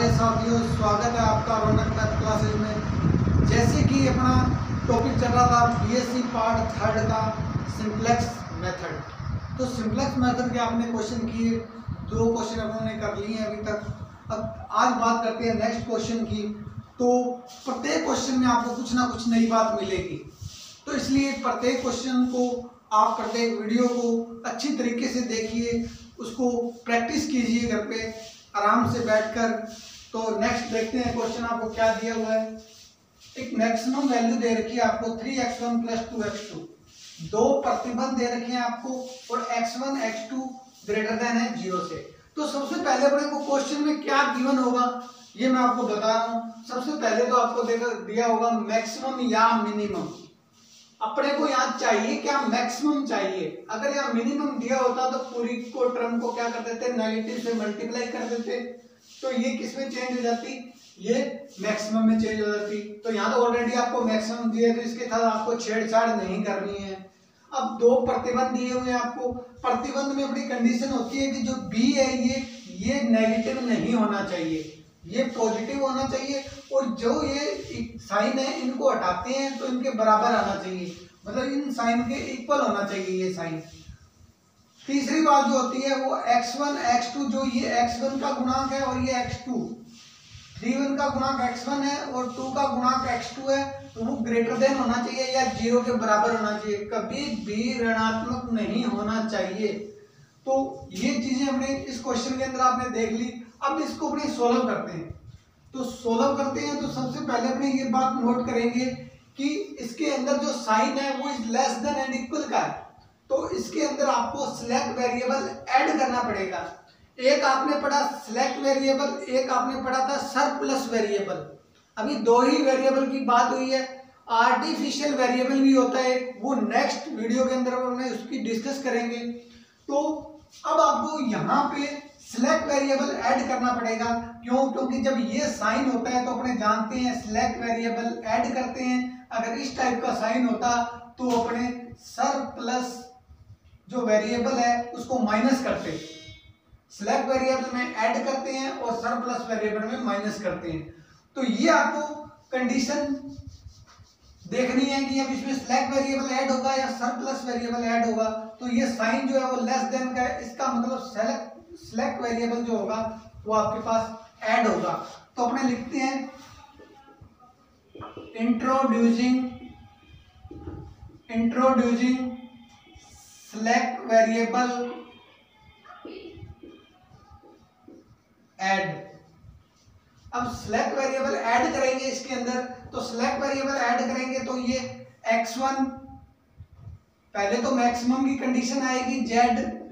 प्यारे साथियों, स्वागत है आपका रौनक मैथ क्लासेज में। जैसे कि अपना टॉपिक चल रहा था बीएससी पार्ट थर्ड का सिंप्लेक्स मेथड, तो सिंप्लेक्स मेथड के आपने क्वेश्चन किए, 2 क्वेश्चन अपने कर लिए हैं अभी तक। अब आज बात करते हैं नेक्स्ट क्वेश्चन की। तो प्रत्येक क्वेश्चन में आपको कुछ ना कुछ नई बात मिलेगी, तो इसलिए प्रत्येक क्वेश्चन को आप प्रत्येक वीडियो को अच्छी तरीके से देखिए, उसको प्रैक्टिस कीजिए घर पे आराम से बैठकर। तो नेक्स्ट देखते हैं क्वेश्चन आपको क्या दिया हुआ है। एक मैक्सिमम वैल्यू दे रखी है आपको 3x1 + 2x2, 2 प्रतिबंध दे रखे हैं आपको और x1 x2 ग्रेटर देन है 0 से। तो सबसे पहले अपने को क्वेश्चन में क्या गिवन होगा ये मैं आपको बता रहा हूँ। सबसे पहले तो आपको दिया होगा मैक्सिमम या मिनिमम। अपने को यहाँ चाहिए क्या, मैक्सिमम चाहिए। अगर यहाँ मिनिमम दिया होता तो पूरी को टर्म को क्या कर देते, नेगेटिव से मल्टीप्लाई कर देते, तो ये किस में चेंज हो जाती, ये मैक्सिमम में चेंज हो जाती। तो यहाँ तो ऑलरेडी आपको मैक्सिमम दिया है, तो इसके साथ आपको छेड़छाड़ नहीं करनी है। अब 2 प्रतिबंध दिए हुए हैं आपको। प्रतिबंध में बड़ी कंडीशन होती है कि जो बी है ये नेगेटिव नहीं होना चाहिए, ये पॉजिटिव होना चाहिए, और जो ये साइन है इनको हटाते हैं तो इनके बराबर आना चाहिए, मतलब इन साइन के इक्वल होना चाहिए ये साइन। तीसरी बात जो होती है वो x1 x2, जो ये x1 का गुणांक है और ये x2, 3 का गुणांक x1 है और 2 का गुणांक x2 है, तो वो ग्रेटर देन होना चाहिए या 0 के बराबर होना चाहिए, कभी भी ऋणात्मक नहीं होना चाहिए। तो ये चीजें अपने इस क्वेश्चन के अंदर आपने देख ली। अब इसको अपने सोल्व करते हैं। तो सोल्व करते हैं तो सबसे पहले अपने ये बात नोट करेंगे कि इसके अंदर जो साइन है वो is less than and equal का है, तो इसके अंदर आपको सिलेक्ट वेरिएबल ऐड करना पड़ेगा। एक आपने पढ़ा सिलेक्ट वेरिएबल, एक आपने पढ़ा था सरप्लस वेरिएबल। अभी 2 ही वेरिएबल की बात हुई है। आर्टिफिशियल वेरिएबल भी होता है, वो नेक्स्ट वीडियो के अंदर हमने उसकी डिस्कस करेंगे। तो अब आपको यहाँ पे सिलेक्ट वेरिएबल ऐड करना पड़ेगा। क्यों? क्योंकि जब ये साइन होता है तो अपने जानते हैं सिलेक्ट वेरिएबल ऐड करते हैं। अगर इस टाइप का साइन होता तो अपने सरप्लस जो वेरिएबल है उसको माइनस करते, सिलेक्ट वेरिएबल में ऐड करते हैं और सरप्लस वेरिएबल में माइनस करते हैं। तो ये आपको कंडीशन देखनी है कि अब इसमें सिलेक्ट वेरिएबल ऐड होगा या सरप्लस वेरिएबल ऐड होगा। तो ये साइन जो है वो लेस देन का है, इसका मतलब सिलेक्ट वेरिएबल जो होगा वो आपके पास ऐड होगा। तो अपने लिखते हैं इंट्रोड्यूसिंग सिलेक्ट वेरिएबल ऐड। अब सिलेक्ट वेरिएबल ऐड करेंगे इसके अंदर, तो सिलेक्ट वेरिएबल ऐड करेंगे तो ये x1, पहले तो मैक्सिमम की कंडीशन आएगी z,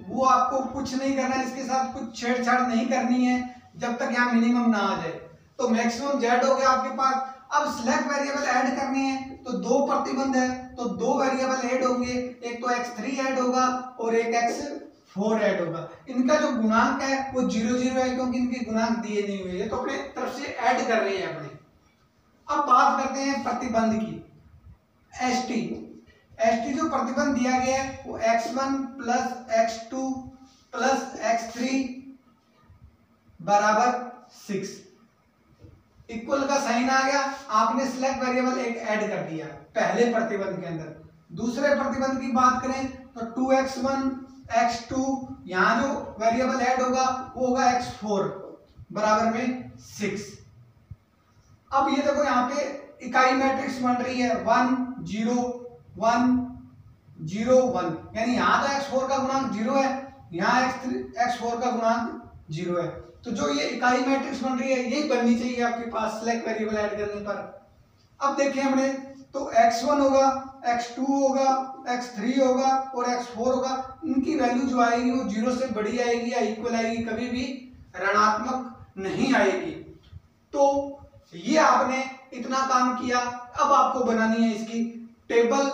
वो आपको कुछ नहीं करना है, इसके साथ कुछ छेड़छाड़ नहीं करनी है जब तक यहाँ मिनिमम ना आ जाए। तो मैक्सिमम z हो गया आपके पास। अब सिलेक्ट वेरिएबल ऐड करने हैं तो 2 प्रतिबंध है, तो 2 वेरिएबल ऐड होंगे, एक तो x3 ऐड होगा और एक x4 ऐड होगा। इनका जो गुणांक है वो 0 0 है, क्योंकि इनके गुणांक दिए नहीं हुए, तो अपने तरफ से ऐड कर रहे हैं अपने। अब बात करते हैं प्रतिबंध की। st जो प्रतिबंध दिया गया है वो x1 + x2 + x3 बराबर 6, इक्वल का साइन आ गया। आपने सिलेक्ट वेरिएबल एक ऐड कर दिया पहले प्रतिबंध के अंदर। दूसरे प्रतिबंध की बात करें तो 2x1 x2, यहाँ जो वेरिएबल ऐड होगा वो होगा x4 बराबर में 6। अब ये देखो यहाँ पे इकाई मैट्रिक्स बन रही है 1 0 1 0 1, यानी यहाँ तो x4 का गुणांक 0 है, यहाँ x4 का गुणांक 0 है। तो जो ये इकाई मैट्रिक्स बन रही है यही बननी चाहिए आपके पास सिलेक्ट वेरिएबल ऐड करने पर। अब देखें हमने तो x1 होगा, x2 होगा, x3 होगा और x4 होगा। इनकी वैल्यू जो आएगी वो 0 से बड़ी आएगी या इक्वल आएगी, कभी भी ऋणात्मक नहीं आएगी। तो ये आपने इतना काम किया। अब आपको बनानी है इसकी टेबल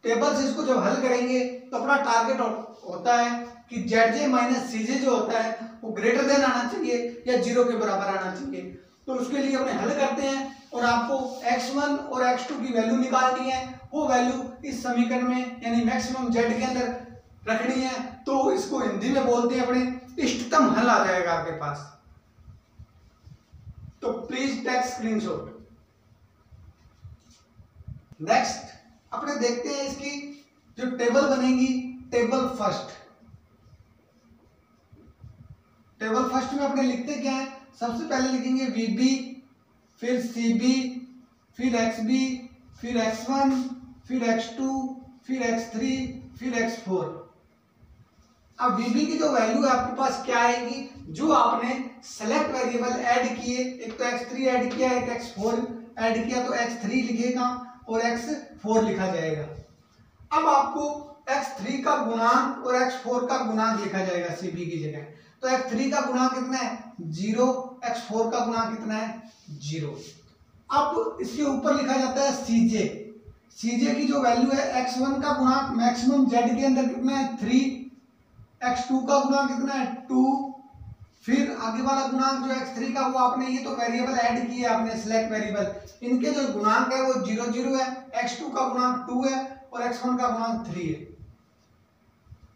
से इसको जब हल करेंगे तो अपना टारगेट होता है कि zj - cj जो होता है वो ग्रेटर देन आना चाहिए या 0 के बराबर आना चाहिए। तो उसके लिए अपने हल करते हैं और आपको x1 और x2 की वैल्यू निकालनी है। वो वैल्यू इस समीकरण में यानी मैक्सिमम z के अंदर रखनी है। तो इसको हिंदी में बोलते हैं अपने इष्टतम हल आ जाएगा आपके पास। तो प्लीज टेक स्क्रीनशॉट। नेक्स्ट अपने देखते हैं इसकी जो टेबल बनेगी, टेबल फर्स्ट। टेबल फर्स्ट में अपने लिखते क्या है, सबसे पहले लिखेंगे VB, फिर CB, फिर XB, फिर X1, फिर X2, फिर X3, फिर X4। अब VB की जो वैल्यू है आपके पास क्या आएगी, जो आपने सेलेक्ट वेरिएबल ऐड किए, एक तो X3 ऐड किया, एक X4 ऐड किया, तो X3 लिखेगा और X4 लिखा जाएगा। अब आपको X3 का गुणांक और X4 का गुणांक लिखा जाएगा CB की जगह। तो X3 का गुणांक कितना है 0, X4 का गुणांक कितना है 0। अब इसके ऊपर लिखा जाता है CJ की जो वैल्यू है X1 का गुणांक मैक्सिमम Z के अंदर कितना है 3, X2 का गुणांक कितना है 2, फिर आगे वाला गुणांक जो X3 का वो आपने ये तो वेरिएबल ऐड किए आपने सिलेक्ट वेरिएबल, इनके जो गुणांक है वो 0 0 है, X2 का गुणांक 2 है और X1 का गुणांक 3 है।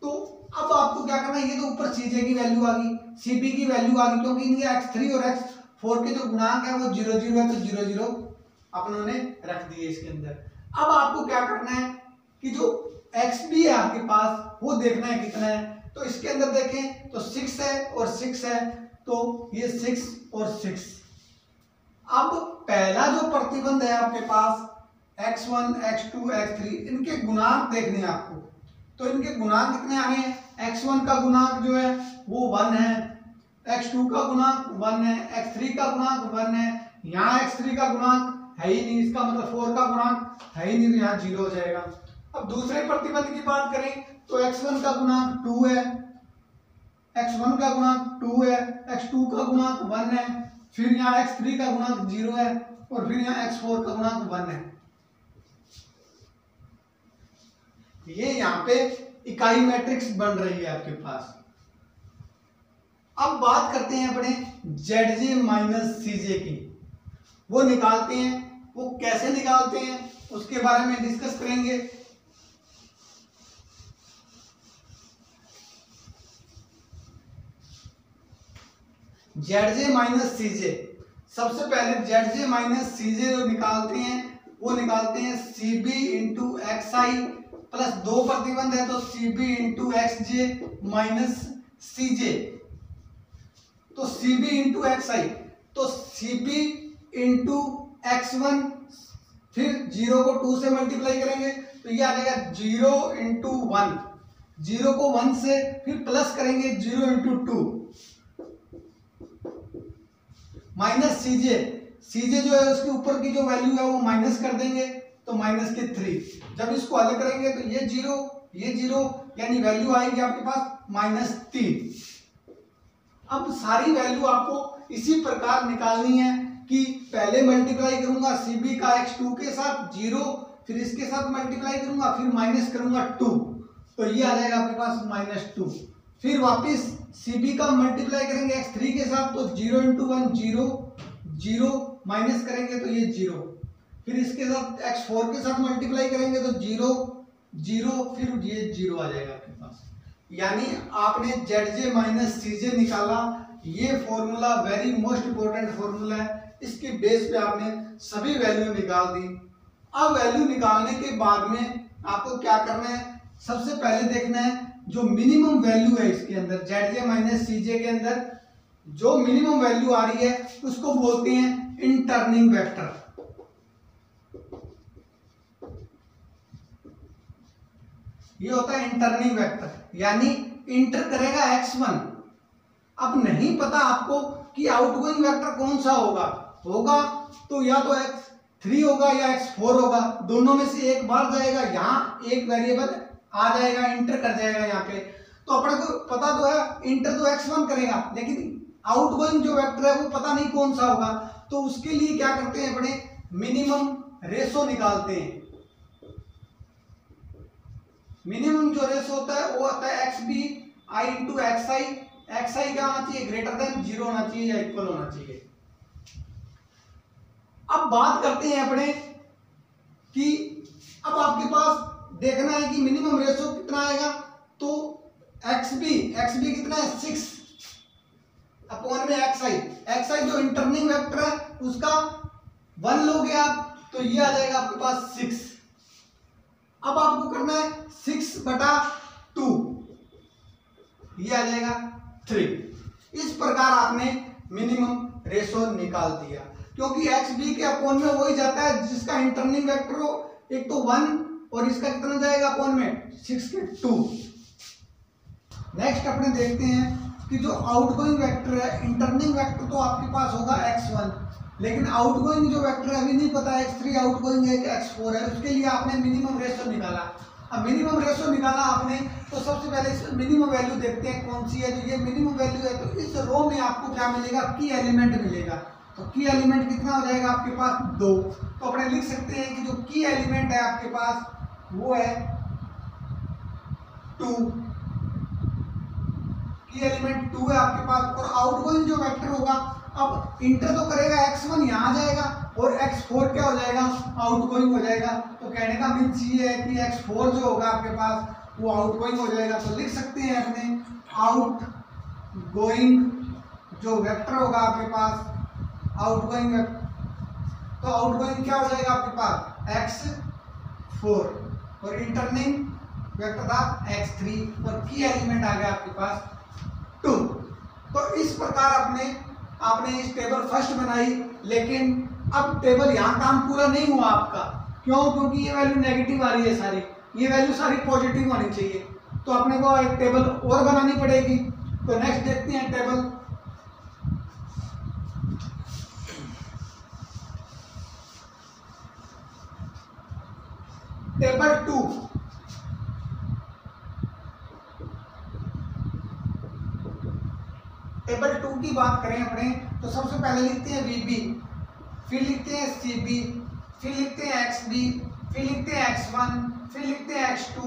तो अब आपको क्या करना है, ये तो ऊपर CJ की वैल्यू आ गई, CB की वैल्यू आ गई, क्योंकि इनके X3 और X4 के जो गुणांक है वो 0 0 है, तो 0 0 अपनों ने रख दिए इसके अंदर। अब आपको क्या करना है कि जो XB है आपके पास वो देखना है कितना है, तो इसके अंदर देखें तो 6 है और 6 है, तो ये 6 और 6। अब पहला जो प्रतिबंध है आपके पास X1, X2, X3, इनके गुणांक देखने हैं आपको। तो इनके गुणांक कितने आने हैं, X1 का गुणांक जो है वो 1 है, X2 का गुणांक 1 है, X3 का गुणांक 1 है, यहाँ X3 का गुणांक है ही नहीं, इसका मतलब 4 का गुणांक है ही नहीं, तो यहाँ 0 हो जाएगा। अब दूसरे प्रतिबंध की बात करें तो X1 का गुणांक 2 है, X1 का गुणांक 2 है, X2 का गुणांक 1 है, फिर यहाँ X3 का गुणांक 0 है और फिर यहाँ X4 का गुणांक 1 है। ये यहाँ पे इकाई मैट्रिक्स बन रही है आपके पास। अब बात करते हैं अपने ZJ माइनस CJ की, वो निकालते हैं, वो कैसे निकालते हैं उसके बारे में डिस्कस करेंगे। ZJ माइनस CJ, सबसे पहले ZJ माइनस CJ जो निकालते हैं वो निकालते हैं CB इंटू XI प्लस 2 प्रतिबंध है तो CB into XJ minus CJ। तो CB इंटू XI, तो CB इंटू X1, फिर 0 को 2 से मल्टीप्लाई करेंगे तो ये आ जाएगा 0 इंटू 1, 0 को 1 से फिर प्लस करेंगे 0 इंटू 2 माइनस CJ जो है उसके ऊपर की जो वैल्यू है वो माइनस कर देंगे तो माइनस के 3। जब इसको हल करेंगे तो ये 0 यानी वैल्यू आएगी आपके पास -3। अब सारी वैल्यू आपको इसी प्रकार निकालनी है कि पहले मल्टीप्लाई करूंगा CB का X2 के साथ 0, फिर इसके साथ मल्टीप्लाई करूंगा, फिर माइनस करूंगा 2, तो ये आ जाएगा आपके पास -2। फिर वापस CB का मल्टीप्लाई करेंगे X3 के साथ तो 0 इंटू 1 0 माइनस करेंगे तो ये 0, फिर इसके साथ X4 के साथ मल्टीप्लाई करेंगे तो 0 फिर ये 0 आ जाएगा आपके पास। यानी आपने ZJ माइनस CJ निकाला। ये formula very most important formula है, इसके बेस पे आपने सभी वैल्यू निकाल दी। अब वैल्यू निकालने के बाद में आपको क्या करना है, सबसे पहले देखना है जो मिनिमम वैल्यू है इसके अंदर ZJ माइनस CJ के अंदर जो मिनिमम वैल्यू आ रही है उसको बोलते हैं इंटरनिंग वेक्टर। ये होता है इंटरनिंग वेक्टर, यानी इंटर करेगा X1। अब नहीं पता आपको कि आउटगोइंग वेक्टर कौन सा होगा तो या तो X3 होगा या X4 होगा, दोनों में से एक बार जाएगा, यहाँ एक वेरिएबल आ जाएगा, इंटर कर जाएगा यहाँ पे। तो अपने को पता तो है इंटर तो X1 करेगा, लेकिन आउटगोइंग जो वेक्टर है वो पता नहीं कौन सा होगा। तो उसके लिए क्या करते हैं, अपने मिनिमम रेशो निकालते हैं। मिनिमम जो रेशो होता है वो होता है XB I into XI। XI क्या होना चाहिए, ग्रेटर देन 0 होना चाहिए या इक्वल होना चाहिए। अब बात करते हैं अपने कि अब आपके पास देखना है कि मिनिमम रेशो कितना आएगा। तो XB कितना है 6, अपॉन में xi जो इंटरनिंग वेक्टर है उसका 1 लोगे आप तो ये आ जाएगा आपके पास 6। अब आपको करना है 6/2, ये आ जाएगा 3। इस प्रकार आपने मिनिमम रेशो निकाल दिया, क्योंकि एक्स बी के अपॉन में वही जाता है जिसका इंटरनिंग वेक्टर हो, एक तो 1 और इसका कितना जाएगा अपॉन में 6 के 2। नेक्स्ट अपने देखते हैं कि जो आउटगोइंग वेक्टर है, इंटरनिंग वेक्टर तो आपके पास होगा x1, लेकिन आउटगोइंग जो वेक्टर है अभी नहीं पता x3 आउटगोइंग है कि x4 है, उसके लिए आपने मिनिमम रेशो निकाला। अब मिनिमम रेशो निकाला आपने तो सबसे पहले इस मिनिमम वैल्यू देखते हैं कौन सी है। तो ये मिनिमम वैल्यू है, तो इस रो में आपको क्या मिलेगा, की एलिमेंट मिलेगा। तो की एलिमेंट कितना हो जाएगा आपके पास 2। तो अपने लिख सकते हैं कि जो की एलिमेंट है आपके पास वो है 2, की एलिमेंट 2 है आपके पास। और आउटगोइंग जो वेक्टर होगा, अब इंटर तो करेगा x1 यहाँ आ जाएगा और x4 क्या हो जाएगा, आउटगोइंग हो जाएगा। तो कहने का मीन्स ये है कि x4 जो होगा आपके पास वो आउटगोइंग हो जाएगा। तो लिख सकते हैं अपने आउटगोइंग जो वेक्टर होगा आपके पास, आउटगोइंग वेक्टर, तो आउटगोइंग क्या हो जाएगा आपके पास x4 और इंटरनिंग वेक्टर था x3 और की एलिमेंट आ गया आपके पास 2। तो इस प्रकार आपने इस टेबल फर्स्ट बनाई, लेकिन अब टेबल यहाँ काम पूरा नहीं हुआ आपका। क्यों? क्योंकि ये वैल्यू नेगेटिव आ रही है सारी, ये वैल्यू सारी पॉजिटिव होनी चाहिए। तो अपने को एक टेबल और बनानी पड़ेगी। तो नेक्स्ट देखते हैं टेबल टेबल 2। टेबल 2 की बात करें अपने तो सबसे पहले लिखते हैं VB, फिर लिखते हैं CB, फिर लिखते हैं XB, फिर लिखते हैं X1, फिर लिखते हैं X2,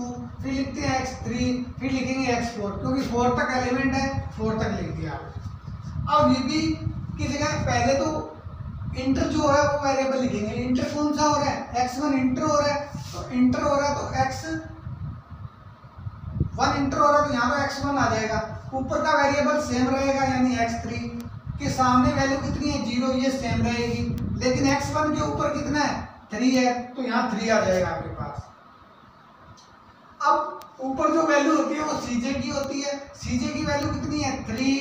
फिर लिखते हैं X3, फिर लिखेंगे X4, क्योंकि 4 तक एलिमेंट है, 4 तक लिख दिया। अब VB की जगह पहले तो इंटर जो है वो वेरिएबल लिखेंगे। इंटर कौन सा हो रहा है, X1 इंटर हो रहा है, तो इंटर हो रहा है तो X1 इंटर हो रहा है तो यहाँ पर X1 आ जाएगा। ऊपर का वेरिएबल सेम रहेगा यानी x3 के सामने वैल्यू कितनी है 0, ये सेम रहेगी, लेकिन x1 के ऊपर कितना है 3 है, तो यहाँ 3 आ जाएगा आपके पास। अब ऊपर जो वैल्यू होती है वो cj की होती है, cj की वैल्यू कितनी है 3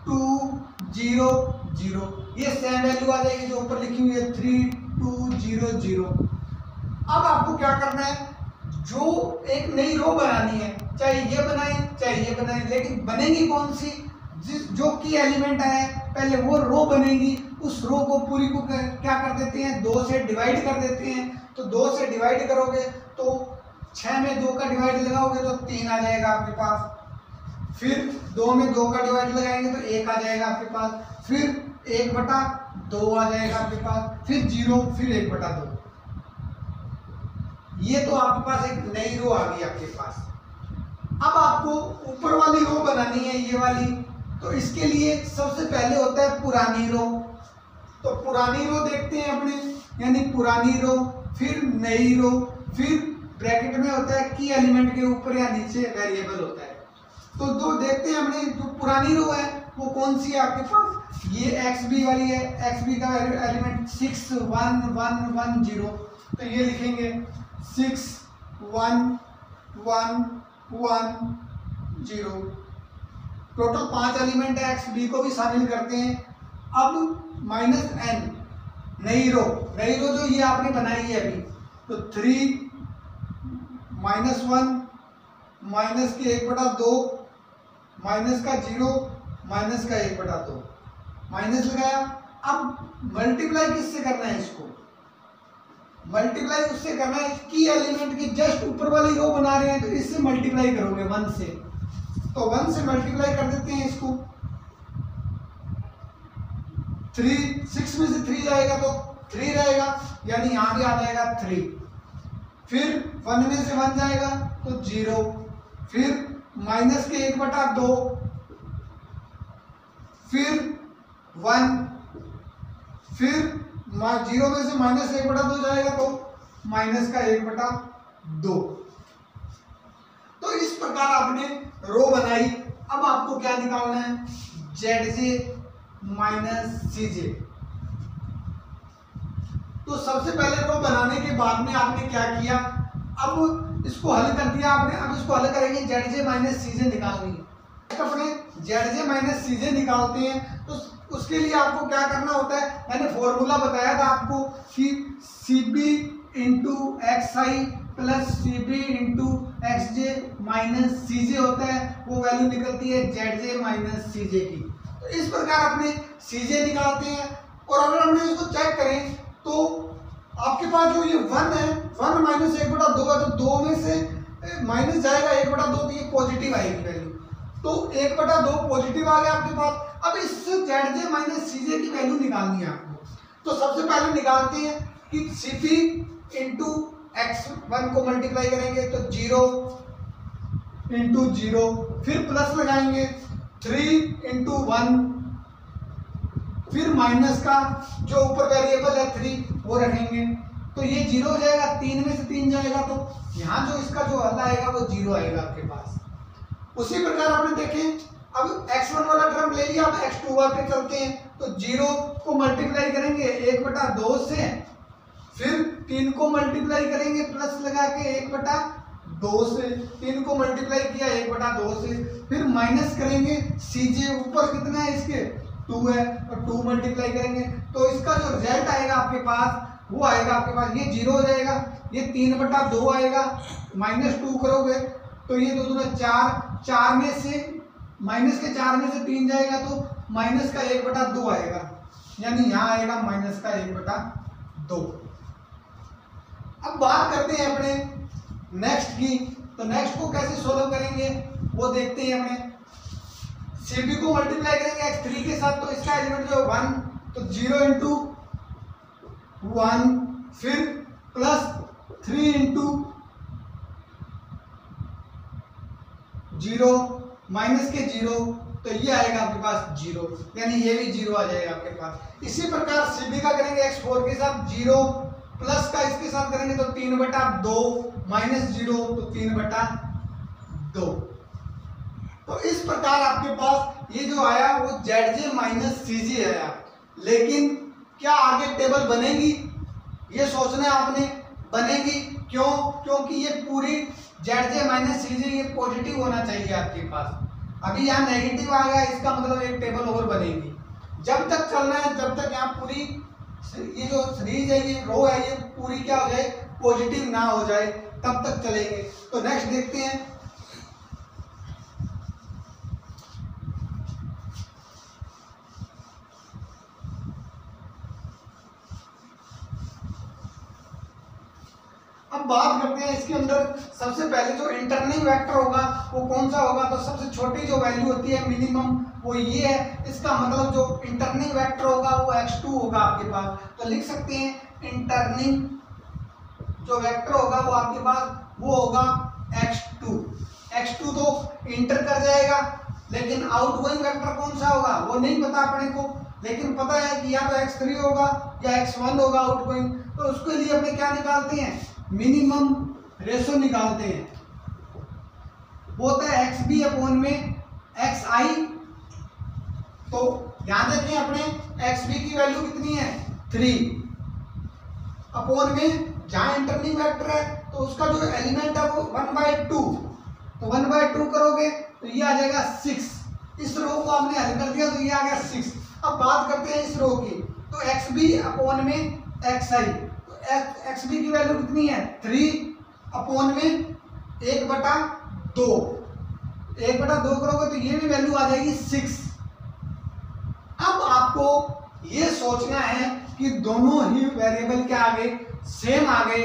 2 0 0, ये सेम वैल्यू आ जाएगी जो ऊपर लिखी हुई है 3 2 0 0। अब आपको क्या करना है, जो एक नई रो बनानी है, चाहे ये बनाए चाहे ये बनाए, लेकिन बनेगी कौन सी, जो की एलिमेंट है पहले वो रो बनेगी। उस रो को पूरी को क्या कर देते हैं 2 से डिवाइड कर देते हैं। तो 2 से डिवाइड करोगे तो 6 में 2 का डिवाइड लगाओगे तो 3 आ जाएगा आपके पास, फिर 2 में 2 का डिवाइड लगाएंगे तो 1 आ जाएगा आपके पास, फिर 1/2 आ जाएगा आपके पास, फिर 0, फिर 1/2। ये तो आपके पास एक नई रो आ गई आपके पास। अब आपको ऊपर वाली रो बनानी है, ये वाली, तो इसके लिए सबसे पहले होता है पुरानी रो। तो पुरानी रो देखते हैं अपने, यानी पुरानी रो, फिर नई रो, फिर ब्रैकेट में होता है की एलिमेंट के ऊपर या नीचे वेरिएबल होता है। तो दो देखते हैं अपने, जो पुरानी रो है वो कौन सी है आपके पास, ये XB वाली है। XB का एलिमेंट 6 1 1 1 0, तो ये लिखेंगे 6 1 1 1 0। टोटल 5 एलिमेंट है, XB को भी शामिल करते हैं। अब -n नई रो जो ये आपने बनाई है अभी, तो 3 -1 माइनस के 1/2 माइनस का 0 माइनस का 1/2 माइनस लगाया। अब मल्टीप्लाई किससे करना है, इसको मल्टीप्लाई उससे करना है की एलिमेंट के जस्ट ऊपर वाली रो बना रहे हैं, तो इससे मल्टीप्लाई करोगे 1 से, तो 1 से मल्टीप्लाई कर देते हैं इसको। 6 में से 3 जाएगा तो 3 रहेगा, यानी यहाँ भी आ जाएगा 3। फिर 1 में से 1 जाएगा तो 0, फिर माइनस के 1/2, फिर 1, फिर 0 में से -1/2 जाएगा तो माइनस का 1/2। तो इस प्रकार आपने रो बनाई। अब आपको क्या निकालना है, ZJ माइनस सीजे। तो सबसे पहले रो बनाने के बाद में आपने क्या किया, अब इसको हल कर दिया आपने। अब इसको हल करेंगे, जेड माइनस सीजे निकालनी है। अपने जेड माइनस सीजे निकालते हैं तो उसके लिए आपको क्या करना होता है, मैंने फॉर्मूला बताया था आपको कि CB इंटू एक्स आई प्लस CB इंटू एक्स जे माइनस सीजे होता है, वो वैल्यू निकलती है जेड माइनस सीजे की। तो इस प्रकार अपने सीजे निकालते हैं। और अगर हमने इसको चेक करें तो आपके पास जो ये 1 है, 1 माइनस 1/2 है, तो 2 में से माइनस जाएगा 1/2, तो ये पॉजिटिव आएगी वैल्यू। तो 1/2 पॉजिटिव आ गया आपके पास। अब इस जेड माइनस सीजे की वैल्यू निकालनी है आपको। तो सबसे पहले निकालते हैं कि CP इंटू x1 को मल्टीप्लाई करेंगे तो 0 इंटू 0, फिर प्लस लगाएंगे 3 इंटू 1, फिर माइनस का जो ऊपर वेरिएबल है 3 वो रखेंगे, तो ये 0 हो जाएगा। 3 में से 3 जाएगा तो यहाँ जो इसका जो हल आएगा वो 0 आएगा आपके पास। उसी प्रकार आपने देखें, अब x1 वाला टर्म ले लिया, अब x2 वाले चलते हैं। तो 0 को मल्टीप्लाई करेंगे 1/2 से, फिर 3 को मल्टीप्लाई करेंगे प्लस लगा के 1/2 से, 3 को मल्टीप्लाई किया 1/2 से, फिर माइनस करेंगे सीजे, ऊपर कितना है इसके 2 है, और 2 मल्टीप्लाई करेंगे तो इसका जो रिजल्ट आएगा आपके पास वो आएगा आपके पास, ये 0 हो जाएगा, ये 3/2 आएगा, -2 करोगे तो ये 2 दूना 4, 4 में से माइनस के 4 में से 3 जाएगा तो माइनस का 1/2 आएगा, यानी यहाँ आएगा माइनस का 1/2। अब बात करते हैं अपने नेक्स्ट की। तो नेक्स्ट को कैसे सोल्व करेंगे वो देखते हैं। अपने CB को मल्टीप्लाई करेंगे x3 के साथ, तो इसका एलिमेंट जो 1, तो 0 इंटू 1, फिर प्लस 3 इंटू 0 माइनस के 0, तो ये आएगा आपके पास 0, यानी ये भी 0 आ जाएगा आपके पास। इसी प्रकार CB का करेंगे x4 के साथ 0, प्लस का इसके साथ करेंगे तो 3/2, माइनस 0 तो 3/2। तो इस प्रकार आपके पास ये जो आया वो जेड माइनस सीजे आया। लेकिन क्या आगे टेबल बनेगी, ये सोचना है आपने, बनेगी क्यों? क्योंकि ये पूरी जेड माइनस सीजे ये पॉजिटिव होना चाहिए आपके पास। अभी यहाँ नेगेटिव आ गया, इसका मतलब एक टेबल और बनेगी। जब तक चलना है, जब तक यहाँ पूरी ये जो सीरीज है, ये रो है, ये पूरी क्या हो जाए, पॉजिटिव ना हो जाए, तब तक चलेंगे। तो नेक्स्ट देखते हैं। अब बात करते हैं इसके अंदर सबसे पहले जो इंटरनिंग वेक्टर होगा वो कौन सा होगा। तो सबसे छोटी जो वैल्यू होती है मिनिमम वो ये है। इसका मतलब जो इंटरनिंग वेक्टर होगा वो x2 होगा आपके पास। तो लिख सकते हैं इंटरनिंग जो वेक्टर होगा वो आपके पास वो होगा x2। x2 तो इंटर कर जाएगा, लेकिन आउटगोइंग वेक्टर कौन सा होगा वो नहीं पता अपने को, लेकिन पता है कि या तो x3 होगा या x1 होगा आउटगोइंग। तो उसके लिए अपने क्या निकालते हैं, मिनिमम रेशो निकालते हैं। वो होता है xb अपॉन में xi। तो ध्यान देखें अपने xb की वैल्यू कितनी है 3, अपॉन में जहां इंटरनिंग वेक्टर है तो उसका जो एलिमेंट है वो 1/2। तो 1/2 करोगे तो ये आ जाएगा 6। इस रो को आपने हल कर दिया तो ये आ गया 6। अब बात करते हैं इस रो की। तो xb अपॉन में xi, xb की वैल्यू कितनी है 3 अपॉन में 1/2। 1/2 करोगे तो ये भी वैल्यू आ जाएगी 6। अब आपको ये सोचना है कि दोनों ही वेरिएबल क्या आ गए, सेम आ गए।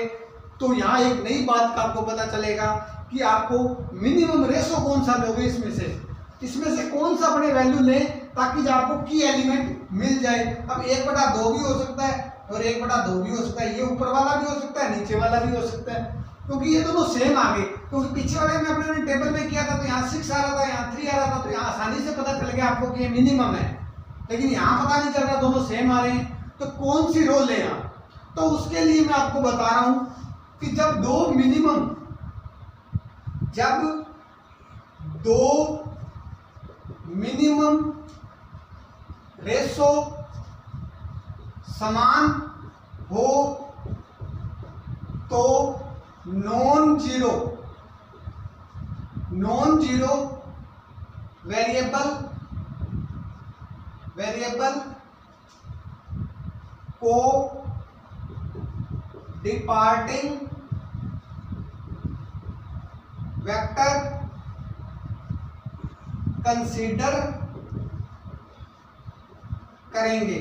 तो यहाँ एक नई बात का आपको पता चलेगा कि आपको मिनिमम रेशो कौन सा लोगे, इसमें से कौन सा अपने वैल्यू लें ताकि जो आपको की एलिमेंट मिल जाए। अब 1/2 भी हो सकता है और 1/2 भी हो सकता है, ये ऊपर वाला भी हो सकता है, नीचे वाला भी हो सकता है, क्योंकि ये दोनों सेम आ गए। क्योंकि पीछे वाले में अपने टेबल में किया था तो यहाँ 6 आ रहा था, यहाँ 3 आ रहा था, तो यहाँ आसानी से पता चल गया आपको कि ये मिनिमम है। लेकिन यहाँ पता नहीं चल रहा, दोनों सेम आ रहे हैं, तो कौन सी रो ले आप। तो उसके लिए मैं आपको बता रहा हूं कि जब दो मिनिमम रेशो समान हो तो नॉन जीरो वेरिएबल को डिपार्टिंग वेक्टर कंसीडर करेंगे।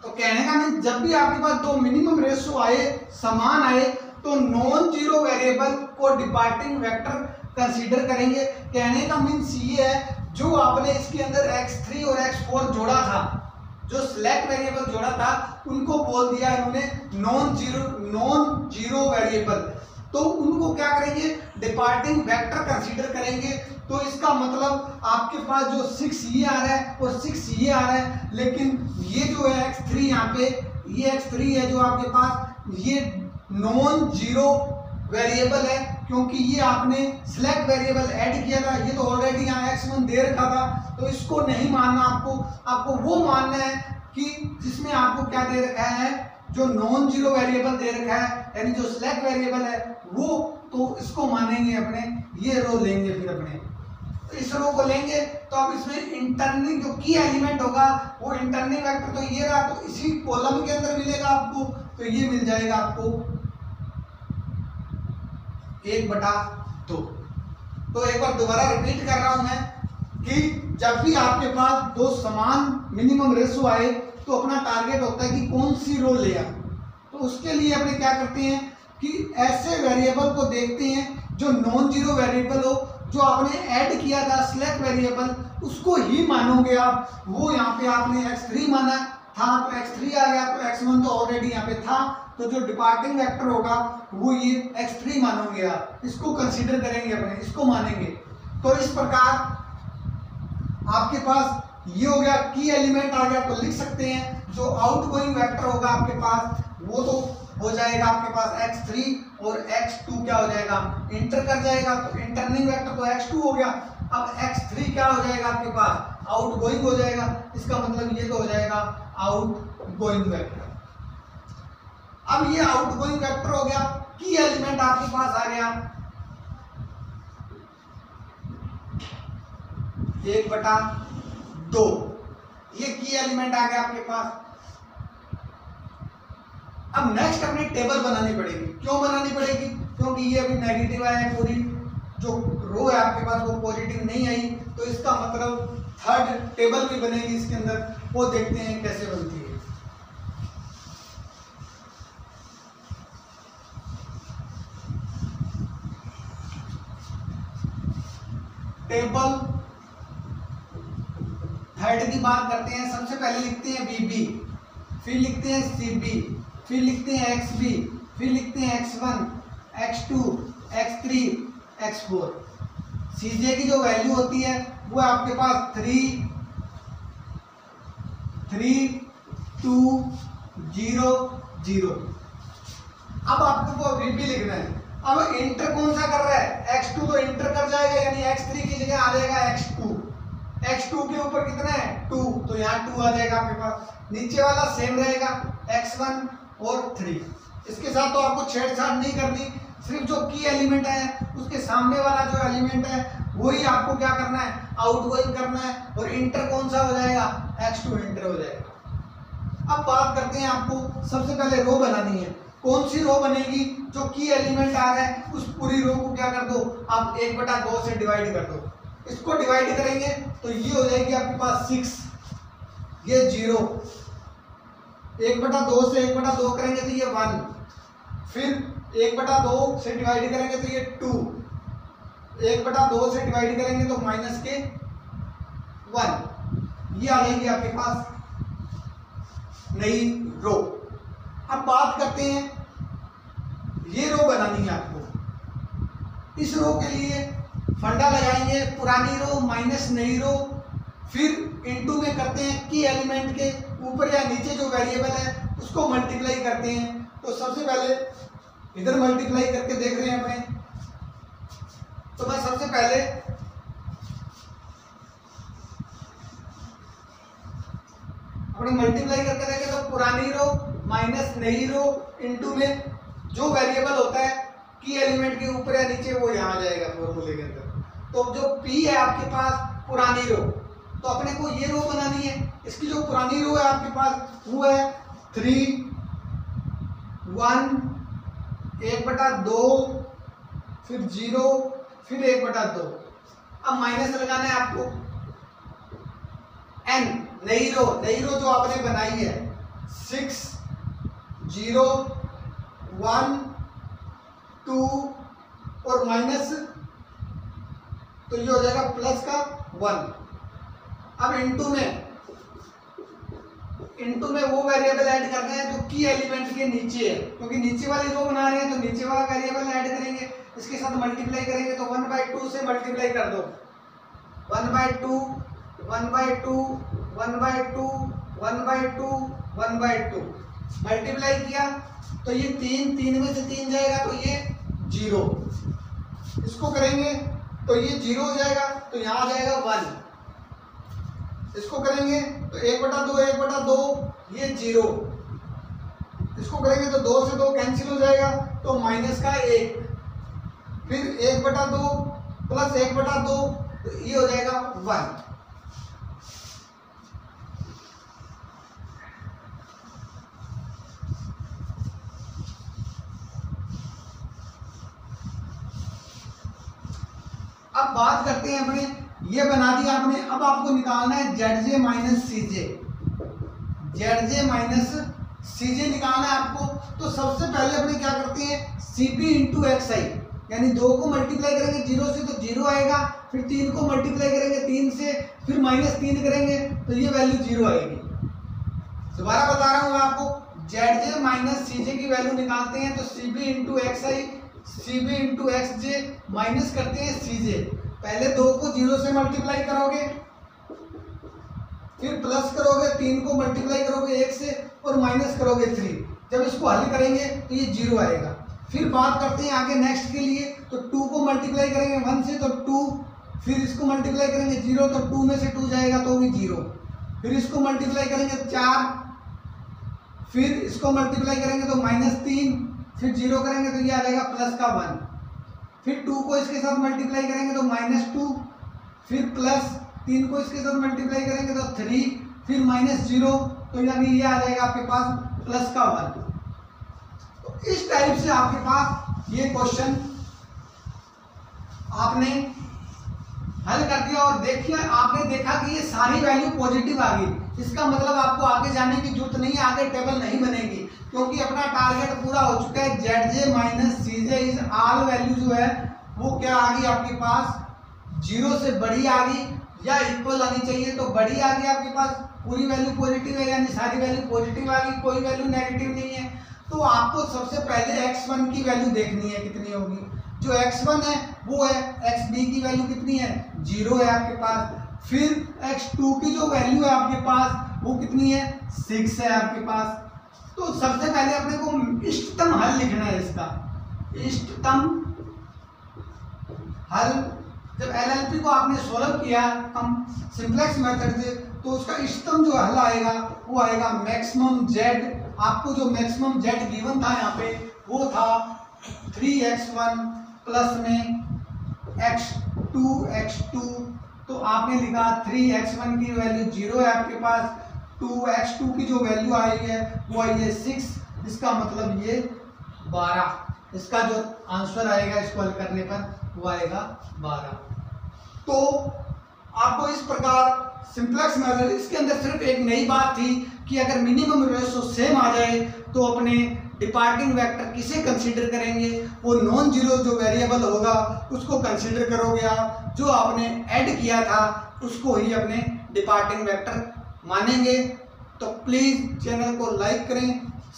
तो कहने का मीन जब भी आपके पास दो मिनिमम रेशो आए, समान आए, तो नॉन जीरो वेरिएबल को डिपार्टिंग वेक्टर कंसीडर करेंगे। कहने का मीन्स ये है, जो आपने इसके अंदर x3 और x4 जोड़ा था, जो सिलेक्ट वेरिएबल जोड़ा था, उनको बोल दिया इन्होंने नॉन जीरो वेरिएबल। तो उनको क्या करेंगे, डिपार्टिंग वेक्टर कंसीडर करेंगे। तो इसका मतलब आपके पास जो 6 ये आ रहा है और 6 ये आ रहा है, लेकिन ये जो है x3 यहाँ पे, ये x3 है जो आपके पास, ये नॉन जीरो वेरिएबल है, क्योंकि ये आपने सिलेक्ट वेरिएबल ऐड किया था। ये तो ऑलरेडी यहाँ x1 दे रखा था, तो इसको नहीं मानना आपको वो मानना है कि जिसमें आपको क्या दे रखा है, जो नॉन जीरो वेरिएबल दे रखा है, यानी जो सिलेक्ट वेरिएबल है वो, तो इसको मानेंगे अपने, ये रो लेंगे फिर अपने। तो इस रो को लेंगे तो अब इसमें इंटरनिंग जो की एलिमेंट होगा वो इंटरनिंग वेक्टर तो ये रहा, तो इसी कॉलम के अंदर मिलेगा आपको। तो ये मिल जाएगा आपको 1/2। तो एक बार दोबारा रिपीट कर रहा हूं मैं कि जब भी आपके पास दो समान मिनिमम रेशो आए तो अपना टारगेट होता है कि कौन सी रो ले आए। तो उसके लिए अपने क्या करते हैं कि ऐसे वेरिएबल को देखते हैं जो नॉन जीरो वेरिएबल हो, जो आपने ऐड किया था सिलेक्ट वेरिएबल, उसको ही मानोगे आप। वो यहाँ पे आपने x3 माना था तो x3 आ गया, तो x1 तो ऑलरेडी यहाँ पे था, तो जो डिपार्टिंग वेक्टर होगा वो ये x3 मानोगे आप, इसको कंसीडर करेंगे अपने, इसको मानेंगे। तो इस प्रकार आपके पास ये हो गया, की एलिमेंट आ गया, तो लिख सकते हैं जो आउटगोइंग वेक्टर होगा आपके पास वो तो हो जाएगा आपके पास x3 और x2 क्या हो जाएगा, इंटर कर जाएगा। तो इंटरनिंग वेक्टर तो x2 हो गया। अब x3 क्या हो जाएगा आपके पास, आउटगोइंग हो जाएगा। इसका मतलब ये तो हो जाएगा आउटगोइंग वेक्टर। अब ये आउटगोइंग वेक्टर हो गया, की एलिमेंट आपके पास आ गया 1/2, ये की एलिमेंट आ गया आपके पास। अब नेक्स्ट अपनी टेबल बनानी पड़ेगी। क्यों बनानी पड़ेगी, क्योंकि ये अभी नेगेटिव आया है, पूरी जो रो है आपके पास वो पॉजिटिव नहीं आई, तो इसका मतलब थर्ड टेबल भी बनेगी इसके अंदर, वो देखते हैं कैसे बनती है। टेबल थर्ड की बात करते हैं। सबसे पहले लिखते हैं बीबी, फिर लिखते हैं सीबी, फिर लिखते हैं XB, फिर लिखते हैं X1, X2, X3, X4। CJ की जो वैल्यू होती है वो आपके पास 3, 2, 0, 0। अब आपको VB लिखना है। अब इंटर कौन सा कर रहा है, X2 तो इंटर कर जाएगा, यानी X3 की जगह आ जाएगा X2। X2 के ऊपर कितना है 2, तो यहाँ 2 आ जाएगा आपके पास। नीचे वाला सेम रहेगा X1 और 3। इसके साथ तो आपको छेड़छाड़ नहीं करनी, सिर्फ जो की एलिमेंट है उसके सामने वाला जो एलिमेंट है वही आपको क्या करना है, आउटगोइंग करना है। और इंटर कौन सा हो जाएगा, X2 इंटर हो जाएगा। अब बात करते हैं, आपको सबसे पहले रो बनानी है। कौन सी रो बनेगी, जो की एलिमेंट आ रहा है उस पूरी रो को क्या कर दो आप, 1/2 से डिवाइड कर दो। इसको डिवाइड करेंगे तो ये हो जाएगी आपके पास 6, ये 0, 1/2 से 1/2 करेंगे तो ये 1, फिर 1/2 से डिवाइड करेंगे तो ये 2, 1/2 से डिवाइड करेंगे तो माइनस के 1, ये आ जाएगी आपके पास नई रो। अब बात करते हैं, ये रो बनानी है आपको। इस रो के लिए फंडा लगाएंगे, पुरानी रो माइनस नई रो, फिर इनटू में करते हैं की एलिमेंट के ऊपर या नीचे जो वेरिएबल है उसको मल्टीप्लाई करते हैं। तो सबसे पहले इधर मल्टीप्लाई करके देख रहे हैं अपने, तो मैं सबसे पहले अपने मल्टीप्लाई करके देखें तो पुरानी रो माइनस नई रो इनटू में जो वेरिएबल होता है की एलिमेंट के ऊपर या नीचे वो यहाँ आ जाएगा फॉर्मूले के अंदर। तो जो P है आपके पास पुरानी रो, तो अपने को ये रो बनानी है। इसकी जो पुरानी रो है आपके पास वो है 3 1 1/2 फिर 0 फिर 1/2। अब माइनस लगाना है आपको n नई रो जो आपने बनाई है 6 0 1 2 और माइनस, तो ये हो जाएगा प्लस का 1। अब इनटू में वो वेरिएबल ऐड करना है जो की एलिमेंट के नीचे है, क्योंकि नीचे वाली रो बना रहे हैं तो नीचे वाला वेरिएबल ऐड करेंगे, इसके साथ मल्टीप्लाई करेंगे तो 1/2 से मल्टीप्लाई कर दो। 1/2 1/2 1/2 1/2 1/2 मल्टीप्लाई किया तो ये 3 में से 3 जाएगा तो ये 0। इसको करेंगे तो ये 0 हो जाएगा तो यहाँ आ जाएगा 1। इसको करेंगे तो 1/2 1/2 ये 0। इसको करेंगे तो 2 से 2 कैंसिल हो जाएगा तो माइनस का 1, फिर 1/2 प्लस 1/2 तो ये हो जाएगा 1। अब बात करते हैं अपने, ये बना दिया आपने, अब आपको निकालना है ZJ minus CJ। ZJ minus CJ निकालना है आपको। तो सबसे पहले अपने क्या करते हैं CP इंटू XI, यानी 2 को मल्टीप्लाई करेंगे 0 से तो 0 आएगा, फिर 3 को मल्टीप्लाई करेंगे 3 से, फिर -3 करेंगे तो ये वैल्यू 0 आएगी। दोबारा बता रहा हूँ मैं आपको, ZJ माइनस CJ की वैल्यू निकालते हैं तो CP into XI CB into XJ minus करते हैं CJ। पहले 2 को 0 से मल्टीप्लाई करोगे, फिर प्लस करोगे, 3 को मल्टीप्लाई करोगे 1 से और माइनस करोगे 3। जब इसको हल करेंगे तो ये 0 आएगा। फिर बात करते हैं आगे नेक्स्ट के लिए, तो 2 को मल्टीप्लाई करेंगे 1 से तो 2, फिर इसको मल्टीप्लाई करेंगे 0 तो 2 में से 2 जाएगा तो भी 0, फिर इसको मल्टीप्लाई करेंगे 4, फिर इसको मल्टीप्लाई करेंगे तो -3, फिर 0 करेंगे तो ये आ जाएगा प्लस का 1, फिर 2 को इसके साथ मल्टीप्लाई करेंगे तो -2, फिर प्लस 3 को इसके साथ मल्टीप्लाई करेंगे तो 3, फिर -0 तो यानी ये आ जाएगा आपके पास प्लस का 1। तो इस टाइप से आपके पास ये क्वेश्चन आपने हल कर दिया और देखिए आपने देखा कि ये सारी वैल्यू पॉजिटिव आ गई। इसका मतलब आपको आगे जाने की जरूरत नहीं है, आगे टेबल नहीं बनेगी, क्योंकि अपना टारगेट पूरा हो चुका है। ZJ minus CJ is all value जो है वो क्या आ गई आपके पास 0 से बड़ी आ गई या इक्वल आनी चाहिए, तो बड़ी आ गई आपके पास, पूरी वैल्यू पॉजिटिव है यानी सारी वैल्यू पॉजिटिव आ गई, कोई वैल्यू नेगेटिव नहीं है। तो आपको सबसे पहले x1 की वैल्यू देखनी है कितनी होगी। जो x1 है वो है, xb की वैल्यू कितनी है 0 है आपके पास, फिर x2 की जो वैल्यू है आपके पास वो कितनी है 6 है आपके पास। तो सबसे पहले अपने को इष्टतम हल लिखना है इसका, इष्टतम हल। जब LLP को आपने सोल्व किया हम सिंप्लेक्स मेथड से, तो उसका इष्टतम जो हल आएगा वो आएगा मैक्सिमम z। आपको जो मैक्सिमम z गिवन था यहाँ पे वो था 3x1 प्लस में x2 तो आपने लिखा 3x1 की वैल्यू 0 है आपके पास, 2x2 की जो वैल्यू आई है वो आई है 6, इसका मतलब ये 12। इसका जो आंसर आएगा इसको हल करने पर वो आएगा 12। तो आपको इस प्रकार सिंप्लेक्स मेथड, इसके अंदर सिर्फ एक नई बात थी कि अगर मिनिमम रेशो सेम आ जाए तो अपने डिपार्टिंग वेक्टर किसे कंसीडर करेंगे, वो नॉन जीरो जो वेरिएबल होगा उसको कंसीडर करोगे आप, जो आपने ऐड किया था उसको ही अपने डिपार्टिंग वेक्टर मानेंगे। तो प्लीज़ चैनल को लाइक करें,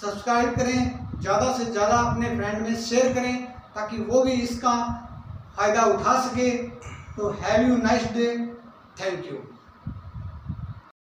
सब्सक्राइब करें, ज़्यादा से ज़्यादा अपने फ्रेंड में शेयर करें ताकि वो भी इसका फ़ायदा उठा सके। तो have you nice day, thank you.